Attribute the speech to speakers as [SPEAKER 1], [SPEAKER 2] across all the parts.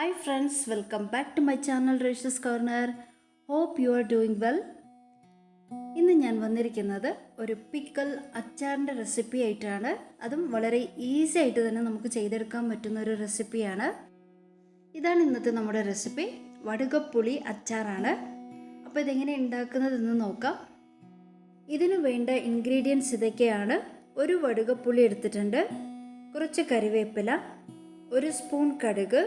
[SPEAKER 1] Hi friends, welcome back to my channel Rish's Corner. Hope you are doing well. ഇന്ന് ഞാൻ വന്നിരിക്കുന്നത് ഒരു pickle അച്ചാറിൻ്റെ recipe ആയിട്ടാണ്. അതും വളരെ ഈസി ആയിട്ട് തന്നെ നമുക്ക് ചെയ്തെടുക്കാൻ പറ്റുന്ന ഒരു റെസിപ്പിയാണ്. ഇതാണ് ഇന്നത്തെ നമ്മുടെ റെസിപ്പി, വടുകപ്പുളി അച്ചാറാണ്. അപ്പോൾ ഇതെങ്ങനെ ഉണ്ടാക്കുന്നതെന്ന് നോക്കാം. ഇതിനു വേണ്ട ഇൻഗ്രീഡിയൻസ് ഇതൊക്കെയാണ്. ഒരു വടുകപ്പുളി എടുത്തിട്ടുണ്ട്, കുറച്ച് കറിവേപ്പില, ഒരു സ്പൂൺ കടുക്,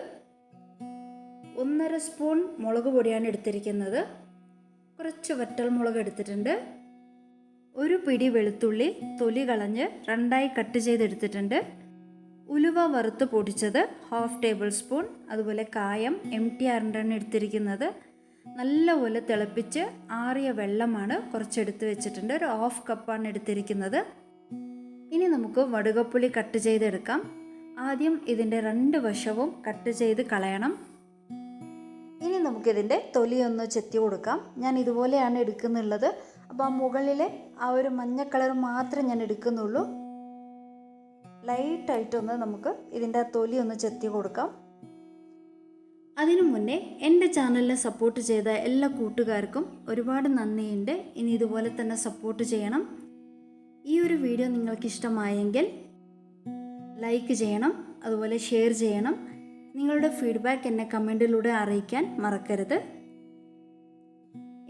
[SPEAKER 1] 1.5 സ്പൂൺ മുളക് പൊടിയാണ് എടുത്തിരിക്കുന്നത്, കുറച്ച് വറ്റൽമുളക് എടുത്തിട്ടുണ്ട്, ഒരു പിടി വെളുത്തുള്ളി തൊലി കളഞ്ഞ് 2ആയി കട്ട് ചെയ്തെടുത്തിട്ടുണ്ട്, ഉലുവ വറുത്ത് പൊടിച്ചത് 1/2 ടേബിൾ സ്പൂൺ, അതുപോലെ കായം MT ആണ് എടുത്തിരിക്കുന്നത്. നല്ലപോലെ തിളപ്പിച്ച് ആറിയ വെള്ളമാണ് കുറച്ചെടുത്ത് വെച്ചിട്ടുണ്ട്, ഒരു 1/2 കപ്പാണ് എടുത്തിരിക്കുന്നത്. ഇനി നമുക്ക് വടുകപ്പുളി കട്ട് ചെയ്തെടുക്കാം. ആദ്യം ഇതിൻ്റെ 2 വശവും കട്ട് ചെയ്ത് കളയണം. ഇനി നമുക്കിതിൻ്റെ തൊലിയൊന്ന് ചെത്തി കൊടുക്കാം. ഞാൻ ഇതുപോലെയാണ് എടുക്കുന്നുള്ളത്. അപ്പോൾ ആ മുകളിലെ ആ ഒരു മഞ്ഞ കളർ മാത്രമേ ഞാൻ എടുക്കുന്നുള്ളൂ. ലൈറ്റായിട്ടൊന്ന് നമുക്ക് ഇതിൻ്റെ ആ തൊലി ഒന്ന് ചെത്തി കൊടുക്കാം. അതിനു മുന്നേ എൻ്റെ ചാനലിനെ സപ്പോർട്ട് ചെയ്ത എല്ലാ കൂട്ടുകാർക്കും ഒരുപാട് നന്ദിയുണ്ട്. ഇനി ഇതുപോലെ തന്നെ സപ്പോർട്ട് ചെയ്യണം. ഈ ഒരു വീഡിയോ നിങ്ങൾക്ക് ഇഷ്ടമായെങ്കിൽ ലൈക്ക് ചെയ്യണം, അതുപോലെ ഷെയർ ചെയ്യണം. നിങ്ങളുടെ ഫീഡ്ബാക്ക് എന്നെ കമൻറ്റിലൂടെ അറിയിക്കാൻ മറക്കരുത്.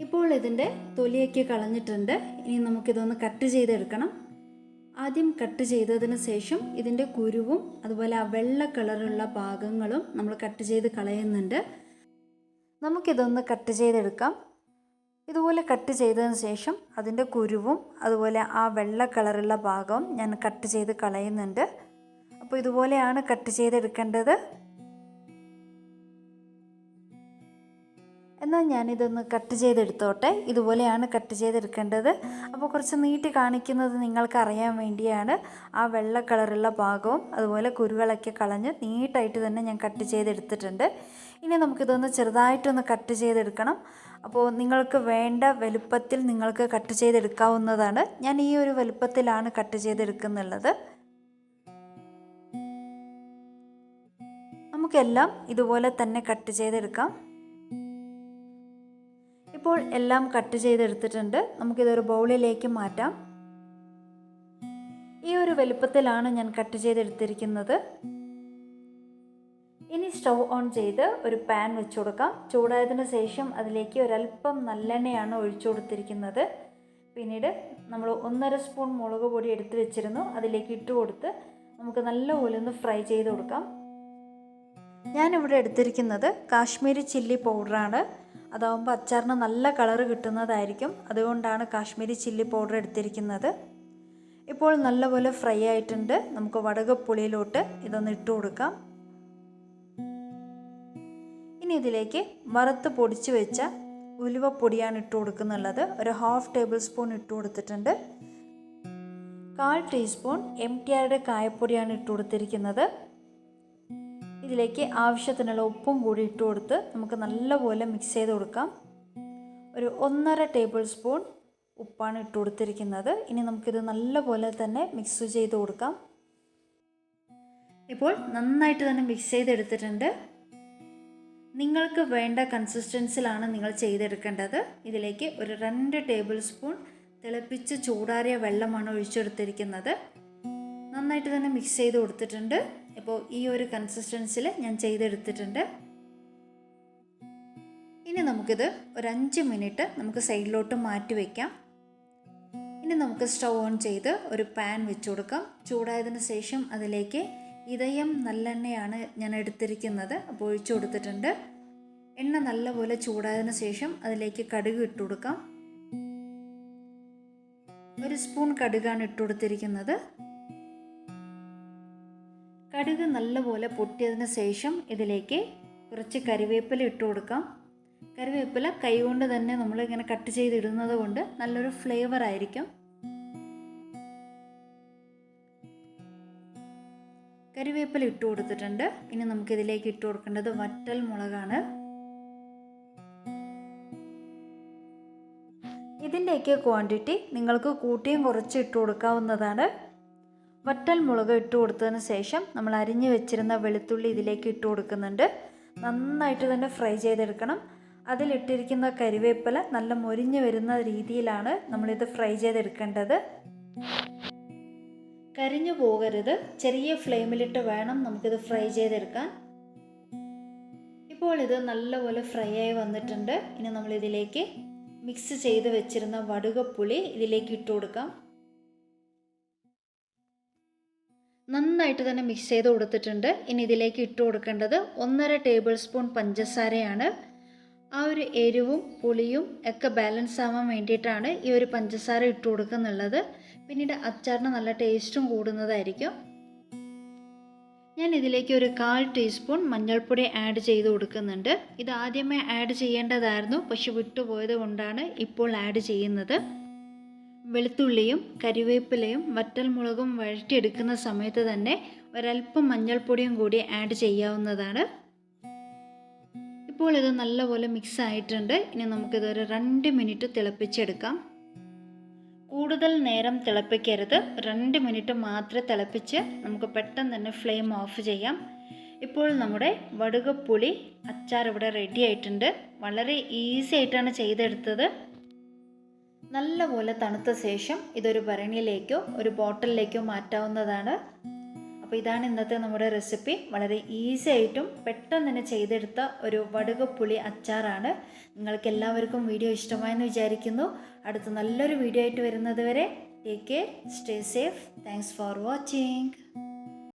[SPEAKER 1] ഇപ്പോൾ ഇതിൻ്റെ തൊലിയൊക്കെ കളഞ്ഞിട്ടുണ്ട്. ഇനി നമുക്കിതൊന്ന് കട്ട് ചെയ്തെടുക്കണം. ആദ്യം കട്ട് ചെയ്തതിന് ശേഷം ഇതിൻ്റെ കുരുവും അതുപോലെ ആ വെള്ള കളറുള്ള ഭാഗങ്ങളും നമ്മൾ കട്ട് ചെയ്ത് കളയുന്നുണ്ട്. നമുക്കിതൊന്ന് കട്ട് ചെയ്തെടുക്കാം. ഇതുപോലെ കട്ട് ചെയ്തതിന് ശേഷം അതിൻ്റെ കുരുവും അതുപോലെ ആ വെള്ള കളറുള്ള ഭാഗവും ഞാൻ കട്ട് ചെയ്ത് കളയുന്നുണ്ട്. അപ്പോൾ ഇതുപോലെയാണ് കട്ട് ചെയ്തെടുക്കേണ്ടത്. എന്നാൽ ഞാനിതൊന്ന് കട്ട് ചെയ്തെടുത്തോട്ടെ. ഇതുപോലെയാണ് കട്ട് ചെയ്തെടുക്കേണ്ടത്. അപ്പോൾ കുറച്ച് നീട്ടി കാണിക്കുന്നത് നിങ്ങൾക്ക് അറിയാൻ വേണ്ടിയാണ്. ആ വെള്ള കളറുള്ള ഭാഗവും അതുപോലെ കുരുകളൊക്കെ കളഞ്ഞ് നീട്ടായിട്ട് തന്നെ ഞാൻ കട്ട് ചെയ്തെടുത്തിട്ടുണ്ട്. ഇനി നമുക്കിതൊന്ന് ചെറുതായിട്ടൊന്ന് കട്ട് ചെയ്തെടുക്കണം. അപ്പോൾ നിങ്ങൾക്ക് വേണ്ട വലുപ്പത്തിൽ നിങ്ങൾക്ക് കട്ട് ചെയ്തെടുക്കാവുന്നതാണ്. ഞാൻ ഈ ഒരു വലുപ്പത്തിലാണ് കട്ട് ചെയ്തെടുക്കുന്നുള്ളത്. നമുക്കെല്ലാം ഇതുപോലെ തന്നെ കട്ട് ചെയ്തെടുക്കാം. ഇപ്പോൾ എല്ലാം കട്ട് ചെയ്തെടുത്തിട്ടുണ്ട്. നമുക്കിതൊരു ബൗളിലേക്ക് മാറ്റാം. ഈ ഒരു വലുപ്പത്തിലാണ് ഞാൻ കട്ട് ചെയ്തെടുത്തിരിക്കുന്നത്. ഇനി സ്റ്റൗ ഓൺ ചെയ്ത് ഒരു പാൻ വെച്ച് കൊടുക്കാം. ചൂടായതിന് ശേഷം അതിലേക്ക് ഒരല്പം നല്ലെണ്ണയാണ് ഒഴിച്ചു കൊടുത്തിരിക്കുന്നത്. പിന്നീട് നമ്മൾ 1.5 സ്പൂൺ മുളക് പൊടി എടുത്ത് വെച്ചിരുന്നു, അതിലേക്ക് ഇട്ട് കൊടുത്ത് നമുക്ക് നല്ലപോലെ ഒന്ന് ഫ്രൈ ചെയ്ത് കൊടുക്കാം. ഞാനിവിടെ എടുത്തിരിക്കുന്നത് കാശ്മീരി ചില്ലി പൗഡറാണ്. അതാവുമ്പോൾ അച്ചാറിന് നല്ല കളറ് കിട്ടുന്നതായിരിക്കും. അതുകൊണ്ടാണ് കാശ്മീരി ചില്ലി പൗഡർ എടുത്തിരിക്കുന്നത്. ഇപ്പോൾ നല്ലപോലെ ഫ്രൈ ആയിട്ടുണ്ട്. നമുക്ക് വടുകപ്പുളിയിലോട്ട് ഇതൊന്ന് ഇട്ട് കൊടുക്കാം. ഇനി ഇതിലേക്ക് വറുത്ത് പൊടിച്ച് വെച്ച ഉലുവപ്പൊടിയാണ് ഇട്ട് കൊടുക്കുന്നുള്ളത്. ഒരു 1/2 ടേബിൾ സ്പൂൺ ഇട്ട് കൊടുത്തിട്ടുണ്ട്. 1/4 ടീസ്പൂൺ MT കായപ്പൊടിയാണ് ഇട്ട് കൊടുത്തിരിക്കുന്നത്. ഇതിലേക്ക് ആവശ്യത്തിനുള്ള ഉപ്പും കൂടി ഇട്ട് കൊടുത്ത് നമുക്ക് നല്ലപോലെ മിക്സ് ചെയ്ത് കൊടുക്കാം. ഒരു 1.5 ടേബിൾ സ്പൂൺ ഉപ്പാണ് ഇട്ട് കൊടുത്തിരിക്കുന്നത്. ഇനി നമുക്കിത് നല്ലപോലെ തന്നെ മിക്സ് ചെയ്ത് കൊടുക്കാം. ഇപ്പോൾ നന്നായിട്ട് തന്നെ മിക്സ് ചെയ്തെടുത്തിട്ടുണ്ട്. നിങ്ങൾക്ക് വേണ്ട കൺസിസ്റ്റൻസിലാണ് നിങ്ങൾ ചെയ്തെടുക്കേണ്ടത്. ഇതിലേക്ക് ഒരു 2 ടേബിൾ സ്പൂൺ തിളപ്പിച്ച് ചൂടാറിയ വെള്ളമാണ് ഒഴിച്ചെടുത്തിരിക്കുന്നത്. നന്നായിട്ട് തന്നെ മിക്സ് ചെയ്ത് കൊടുത്തിട്ടുണ്ട്. ഇപ്പോൾ ഈ ഒരു കൺസിസ്റ്റൻസിൽ ഞാൻ ചെയ്തെടുത്തിട്ടുണ്ട്. ഇനി നമുക്കിത് ഒരു 5 മിനിറ്റ് നമുക്ക് സൈഡിലോട്ട് മാറ്റി വയ്ക്കാം. ഇനി നമുക്ക് സ്റ്റൗ ഓൺ ചെയ്ത് ഒരു പാൻ വെച്ച് കൊടുക്കാം. ചൂടായതിന് ശേഷം അതിലേക്ക് ഇതയം നല്ലെണ്ണയാണ് ഞാൻ എടുത്തിരിക്കുന്നത്. അപ്പോൾ ഒഴിച്ചു കൊടുത്തിട്ടുണ്ട്. എണ്ണ നല്ലപോലെ ചൂടായതിന് ശേഷം അതിലേക്ക് കടുക് ഇട്ട് കൊടുക്കാം. 1 സ്പൂൺ കടുകാണ് ഇട്ട് കൊടുത്തിരിക്കുന്നത്. കടുക് നല്ലപോലെ പൊട്ടിയതിന് ശേഷം ഇതിലേക്ക് കുറച്ച് കറിവേപ്പില ഇട്ട് കൊടുക്കാം. കറിവേപ്പില കൈകൊണ്ട് തന്നെ നമ്മളിങ്ങനെ കട്ട് ചെയ്തിടുന്നത് കൊണ്ട് നല്ലൊരു ഫ്ലേവർ ആയിരിക്കും. കറിവേപ്പില ഇട്ട് കൊടുത്തിട്ടുണ്ട്. ഇനി നമുക്കിതിലേക്ക് ഇട്ട് കൊടുക്കേണ്ടത് വറ്റൽ മുളകാണ്. ഇതിൻ്റെയൊക്കെ ക്വാണ്ടിറ്റി നിങ്ങൾക്ക് കൂട്ടിയും കുറച്ച് ഇട്ട് കൊടുക്കാവുന്നതാണ്. വറ്റൽ മുളക് ഇട്ട് കൊടുത്തതിന് ശേഷം നമ്മൾ അരിഞ്ഞു വെച്ചിരുന്ന വെളുത്തുള്ളി ഇതിലേക്ക് ഇട്ട് കൊടുക്കുന്നുണ്ട്. നന്നായിട്ട് തന്നെ ഫ്രൈ ചെയ്തെടുക്കണം. അതിലിട്ടിരിക്കുന്ന കരിവേപ്പില നല്ല മൊരിഞ്ഞ് വരുന്ന രീതിയിലാണ് നമ്മളിത് ഫ്രൈ ചെയ്തെടുക്കേണ്ടത്. കരിഞ്ഞു പോകരുത്. ചെറിയ ഫ്ലെയിമിലിട്ട് വേണം നമുക്കിത് ഫ്രൈ ചെയ്തെടുക്കാൻ. ഇപ്പോൾ ഇത് നല്ലപോലെ ഫ്രൈ ആയി വന്നിട്ടുണ്ട്. ഇനി നമ്മളിതിലേക്ക് മിക്സ് ചെയ്ത് വെച്ചിരുന്ന വടുകപ്പുളി ഇതിലേക്ക് ഇട്ട് കൊടുക്കാം. നന്നായിട്ട് തന്നെ മിക്സ് ചെയ്ത് കൊടുത്തിട്ടുണ്ട്. ഇനി ഇതിലേക്ക് ഇട്ട് കൊടുക്കേണ്ടത് 1.5 ടേബിൾ സ്പൂൺ പഞ്ചസാരയാണ്. ആ ഒരു എരിവും പുളിയും ഒക്കെ ബാലൻസ് ആവാൻ വേണ്ടിയിട്ടാണ് ഈ ഒരു പഞ്ചസാര ഇട്ട് കൊടുക്കുന്നുള്ളത്. പിന്നീട് അച്ചാറിന് നല്ല ടേസ്റ്റും കൂടുന്നതായിരിക്കും. ഞാൻ ഇതിലേക്ക് ഒരു 1/4 ടീസ്പൂൺ മഞ്ഞൾപ്പൊടി ആഡ് ചെയ്ത് കൊടുക്കുന്നുണ്ട്. ഇത് ആദ്യമേ ആഡ് ചെയ്യേണ്ടതായിരുന്നു, പക്ഷെ വിട്ടുപോയത് കൊണ്ടാണ് ഇപ്പോൾ ആഡ് ചെയ്യുന്നത്. വെളുത്തുള്ളിയും കരിവേപ്പിലയും വറ്റൽമുളകും വഴറ്റിയെടുക്കുന്ന സമയത്ത് തന്നെ ഒരല്പം മഞ്ഞൾപ്പൊടിയും കൂടി ആഡ് ചെയ്യാവുന്നതാണ്. ഇപ്പോൾ ഇത് നല്ലപോലെ മിക്സ് ആയിട്ടുണ്ട്. ഇനി നമുക്കിതൊരു 2 മിനിറ്റ് തിളപ്പിച്ചെടുക്കാം. കൂടുതൽ നേരം തിളപ്പിക്കരുത്. 2 മിനിറ്റ് മാത്രമേ തിളപ്പിച്ച് നമുക്ക് പെട്ടെന്ന് തന്നെ ഫ്ലെയിം ഓഫ് ചെയ്യാം. ഇപ്പോൾ നമ്മുടെ വടുകപ്പുളി അച്ചാർ ഇവിടെ റെഡി ആയിട്ടുണ്ട്. വളരെ ഈസി ആയിട്ടാണ് ചെയ്തെടുത്തത്. നല്ലപോലെ തണുത്ത ശേഷം ഇതൊരു ഭരണിയിലേക്കോ ഒരു ബോട്ടിലിലേക്കോ മാറ്റാവുന്നതാണ്. അപ്പോൾ ഇതാണ് ഇന്നത്തെ നമ്മുടെ റെസിപ്പി. വളരെ ഈസി ആയിട്ടും പെട്ടെന്ന് തന്നെ ചെയ്തെടുത്ത ഒരു വടുകപ്പുളി അച്ചാറാണ്. നിങ്ങൾക്ക് എല്ലാവർക്കും വീഡിയോ ഇഷ്ടമായെന്ന് വിചാരിക്കുന്നു. അടുത്ത നല്ലൊരു വീഡിയോ ആയിട്ട് വരുന്നത് വരെ take care, stay safe. Thanks for watching.